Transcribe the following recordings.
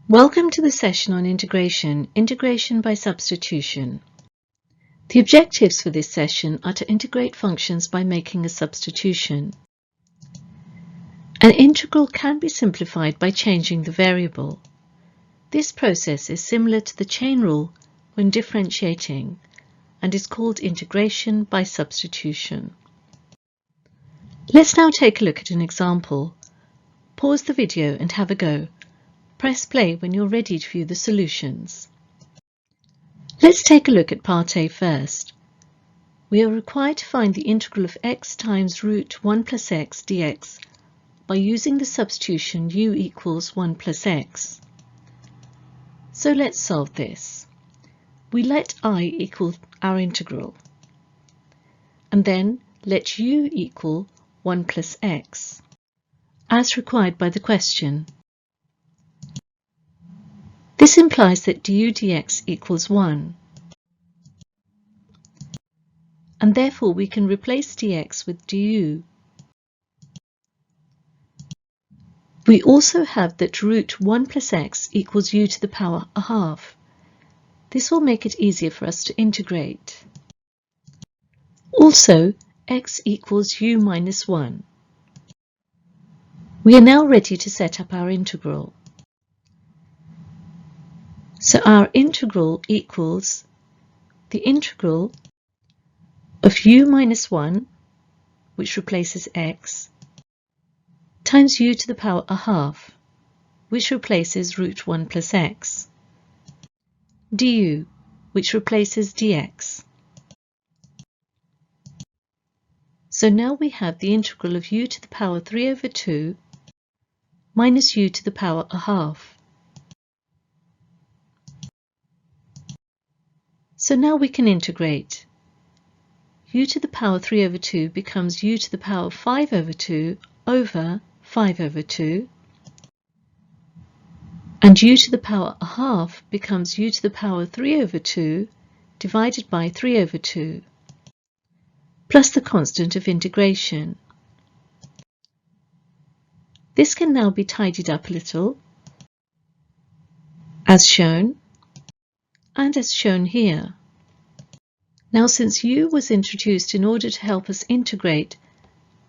Welcome to the session on integration by substitution. The objectives for this session are to integrate functions by making a substitution. An integral can be simplified by changing the variable. This process is similar to the chain rule when differentiating and is called integration by substitution. Let's now take a look at an example. Pause the video and have a go. Press play when you're ready to view the solutions. Let's take a look at part A first. We are required to find the integral of x times root 1 plus x dx by using the substitution u equals 1 plus x. So let's solve this. We let I equal our integral, and then let u equal 1 plus x, as required by the question. This implies that du dx equals 1, and therefore we can replace dx with du. We also have that root 1 plus x equals u to the power a half. This will make it easier for us to integrate. Also, x equals u minus 1. We are now ready to set up our integral. So our integral equals the integral of u minus 1, which replaces x, times u to the power a half, which replaces root 1 plus x, du, which replaces dx. So now we have the integral of u to the power 3 over 2 minus u to the power a half. So now we can integrate. U to the power 3 over 2 becomes u to the power 5 over 2 over 5 over 2, and u to the power a half becomes u to the power 3 over 2 divided by 3 over 2, plus the constant of integration. This can now be tidied up a little, as shown, and as shown here. Now, since u was introduced in order to help us integrate,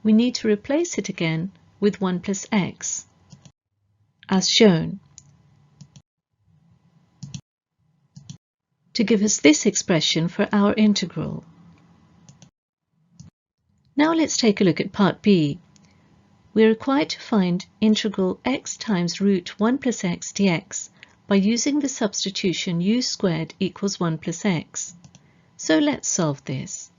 we need to replace it again with 1 plus x, as shown, to give us this expression for our integral. Now let's take a look at part B. We're required to find integral x times root 1 plus x dx by using the substitution u squared equals 1 plus x. So let's solve this.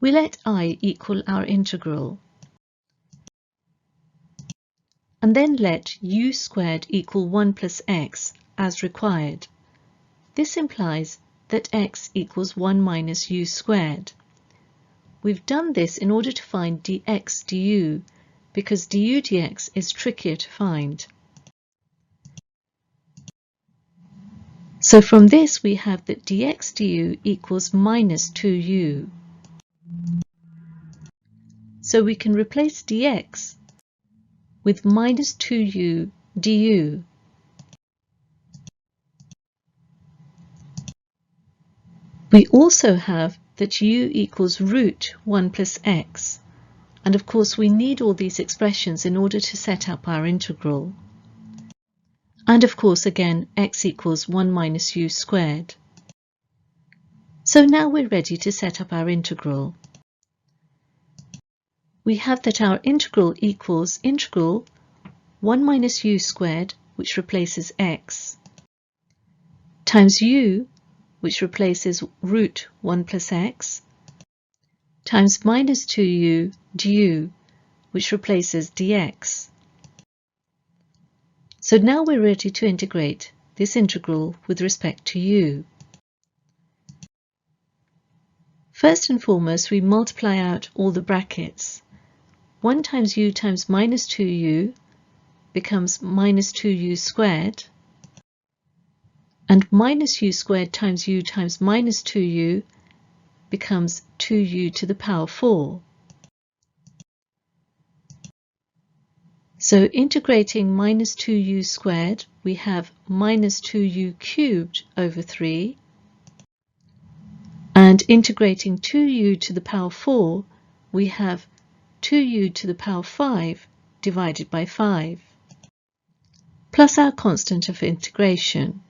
We let I equal our integral, and then let u squared equal 1 plus x as required. This implies that x equals 1 minus u squared. We've done this in order to find dx du, because du dx is trickier to find. So from this we have that dx du equals minus 2u. So we can replace dx with minus 2u du. We also have that u equals root 1 plus x, and of course we need all these expressions in order to set up our integral. And of course again x equals 1 minus u squared. So now we're ready to set up our integral. We have that our integral equals integral 1 minus u squared, which replaces x, times u, which replaces root 1 plus x, times minus 2u du, which replaces dx. So now we're ready to integrate this integral with respect to u. First and foremost, we multiply out all the brackets. 1 times u times minus 2u becomes minus 2u squared, and minus u squared times u times minus 2u becomes 2u to the power 4. So integrating minus 2u squared, we have minus 2u cubed over 3. And integrating 2u to the power 4, we have 2u to the power 5 divided by 5, plus our constant of integration.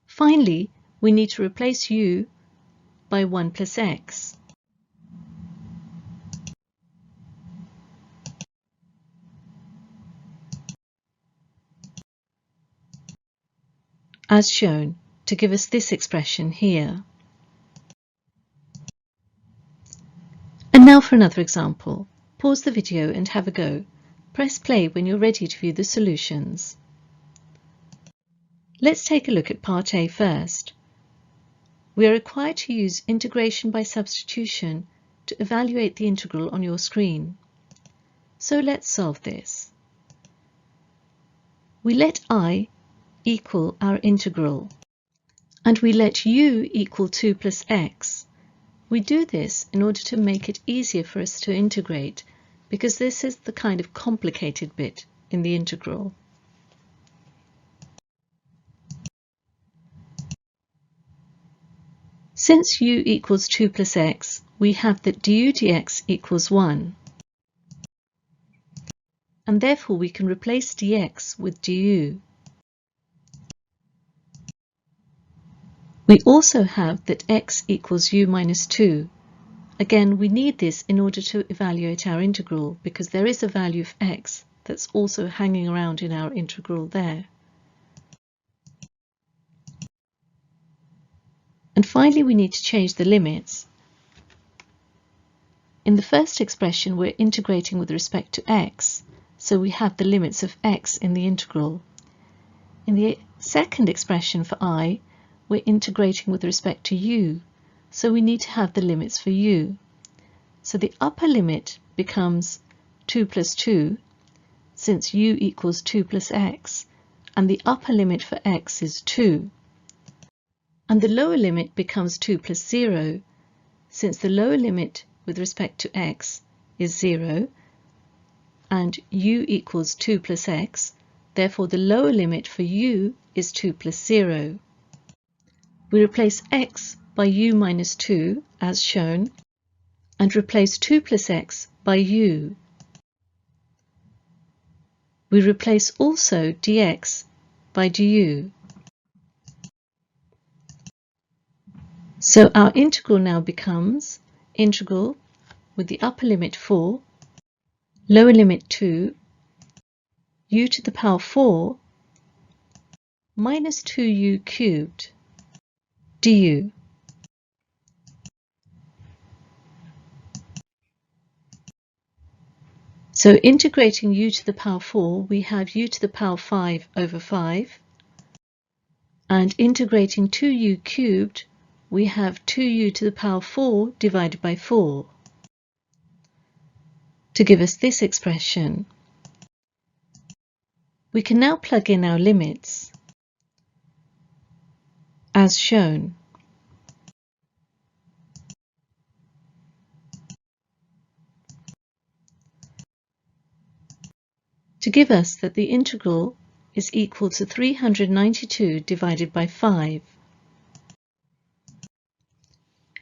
Finally, we need to replace u by 1 plus x. As shown, to give us this expression here. And now for another example. Pause the video and have a go. Press play when you're ready to view the solutions. Let's take a look at part A first. We are required to use integration by substitution to evaluate the integral on your screen. So let's solve this. We let I equal our integral, and we let u equal 2 plus x. We do this in order to make it easier for us to integrate, because this is the kind of complicated bit in the integral. Since u equals 2 plus x, we have that du dx equals 1. And therefore we can replace dx with du. We also have that x equals u minus 2. Again, we need this in order to evaluate our integral, because there is a value of x that's also hanging around in our integral there. And finally, we need to change the limits. In the first expression, we're integrating with respect to x, so we have the limits of x in the integral. In the second expression for I, we're integrating with respect to u, so we need to have the limits for u. So the upper limit becomes 2 plus 2, since u equals 2 plus x, and the upper limit for x is 2. And the lower limit becomes 2 plus 0, since the lower limit with respect to x is 0, and u equals 2 plus x, therefore the lower limit for u is 2 plus 0. We replace x by u minus 2, as shown, and replace 2 plus x by u. We replace also dx by du. So our integral now becomes integral with the upper limit 4, lower limit 2, u to the power 4, minus 2u cubed, du. So integrating u to the power 4, we have u to the power 5 over 5. And integrating 2u cubed, we have 2u to the power 4 divided by 4 to give us this expression. We can now plug in our limits, as shown. To give us that the integral is equal to 392 divided by 5.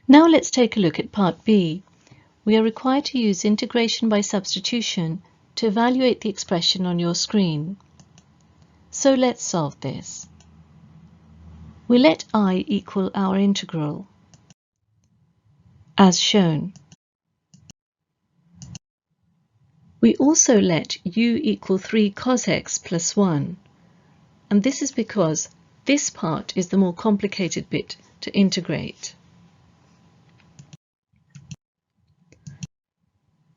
Now let's take a look at part B. We are required to use integration by substitution to evaluate the expression on your screen. So let's solve this. We let I equal our integral, as shown. We also let u equal 3 cos x plus 1, and this is because this part is the more complicated bit to integrate.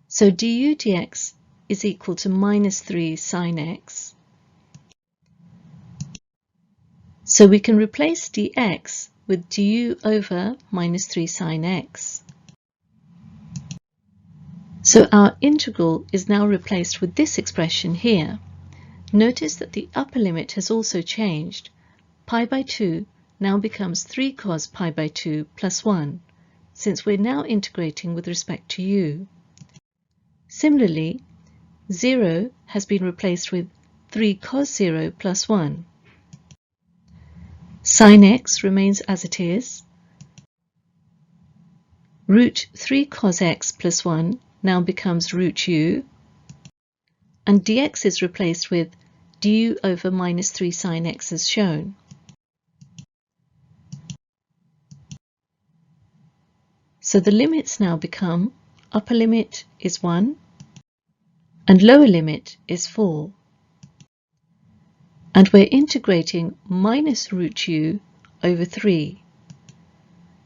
So du dx is equal to minus 3 sine x. So we can replace dx with du over minus 3 sine x. So our integral is now replaced with this expression here. Notice that the upper limit has also changed. Pi by 2 now becomes 3 cos pi by 2 plus 1, since we're now integrating with respect to u. Similarly, 0 has been replaced with 3 cos 0 plus 1. Sin x remains as it is. Root 3 cos x plus 1 now becomes root u, and dx is replaced with du over minus 3 sin x as shown. So the limits now become upper limit is 1 and lower limit is 4. And we're integrating minus root u over 3.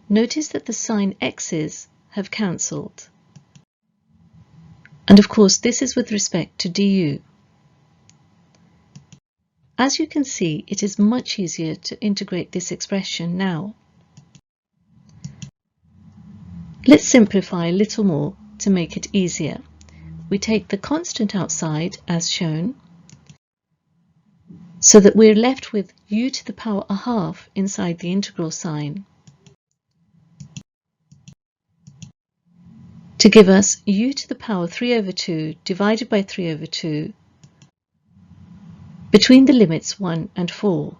Notice that the sin x's have cancelled. And of course this is with respect to du. As you can see, it is much easier to integrate this expression now. Let's simplify a little more to make it easier. We take the constant outside as shown, so that we're left with u to the power a half inside the integral sign, to give us u to the power 3 over 2 divided by 3 over 2 between the limits 1 and 4.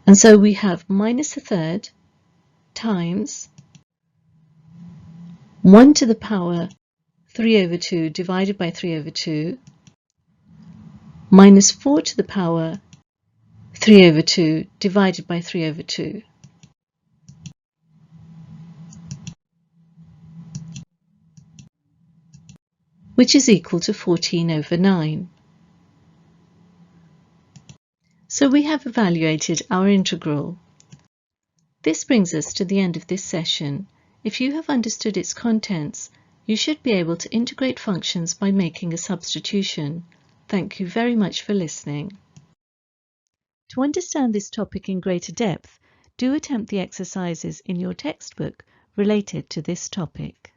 And so we have minus a third times 1 to the power 3 over 2 divided by 3 over 2 minus 4 to the power 3 over 2 divided by 3 over 2. Which is equal to 14 over 9. So we have evaluated our integral. This brings us to the end of this session. If you have understood its contents, you should be able to integrate functions by making a substitution. Thank you very much for listening. To understand this topic in greater depth, do attempt the exercises in your textbook related to this topic.